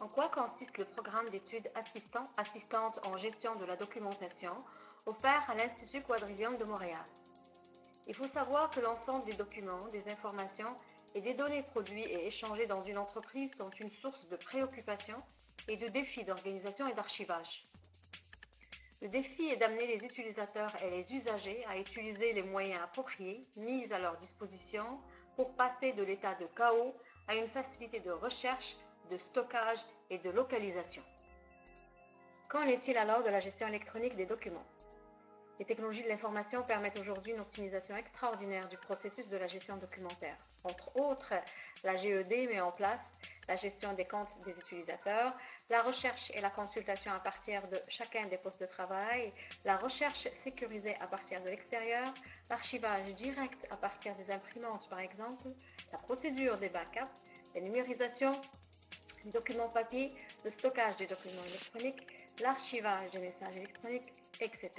En quoi consiste le programme d'études assistante en gestion de la documentation offert à l'Institut Quadrillium de Montréal? Il faut savoir que l'ensemble des documents, des informations et des données produits et échangées dans une entreprise sont une source de préoccupation et de défis d'organisation et d'archivage. Le défi est d'amener les utilisateurs et les usagers à utiliser les moyens appropriés mis à leur disposition pour passer de l'état de chaos à une facilité de recherche, de stockage et de localisation. Qu'en est-il alors de la gestion électronique des documents? Les technologies de l'information permettent aujourd'hui une optimisation extraordinaire du processus de la gestion documentaire. Entre autres, la GED met en place la gestion des comptes des utilisateurs, la recherche et la consultation à partir de chacun des postes de travail, la recherche sécurisée à partir de l'extérieur, l'archivage direct à partir des imprimantes par exemple, la procédure des backups, la numérisation des documents papier, le stockage des documents électroniques, l'archivage des messages électroniques, etc.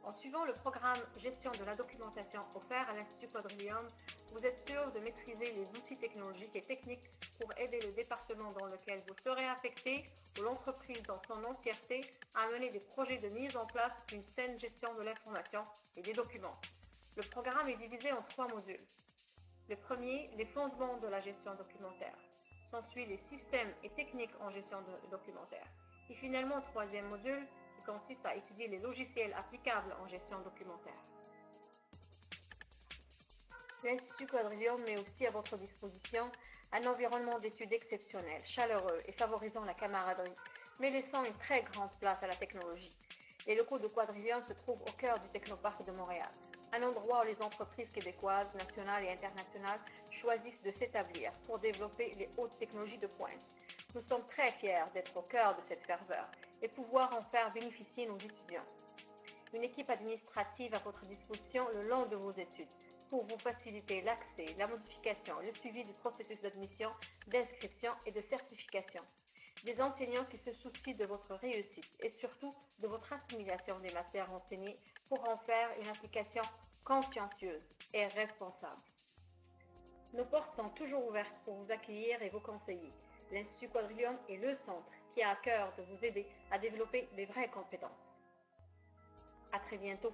En suivant le programme Gestion de la documentation offert à l'Institut Quadrillium, vous êtes sûr de maîtriser les outils technologiques et techniques pour aider le département dans lequel vous serez affecté ou l'entreprise dans son entièreté à mener des projets de mise en place d'une saine gestion de l'information et des documents. Le programme est divisé en 3 modules. Le premier, les fondements de la gestion documentaire. S'ensuit les systèmes et techniques en gestion documentaire. Et finalement, le troisième module qui consiste à étudier les logiciels applicables en gestion documentaire. L'Institut Quadrillium met aussi à votre disposition un environnement d'études exceptionnel, chaleureux et favorisant la camaraderie, mais laissant une très grande place à la technologie. Les locaux de Quadrillium se trouvent au cœur du Technoparc de Montréal, un endroit où les entreprises québécoises, nationales et internationales choisissent de s'établir pour développer les hautes technologies de pointe. Nous sommes très fiers d'être au cœur de cette ferveur et pouvoir en faire bénéficier nos étudiants. Une équipe administrative à votre disposition le long de vos études pour vous faciliter l'accès, la modification et le suivi du processus d'admission, d'inscription et de certification. Des enseignants qui se soucient de votre réussite et surtout de votre assimilation des matières enseignées pour en faire une application consciencieuse et responsable. Nos portes sont toujours ouvertes pour vous accueillir et vous conseiller. L'Institut Quadrillium est le centre qui a à cœur de vous aider à développer des vraies compétences. À très bientôt.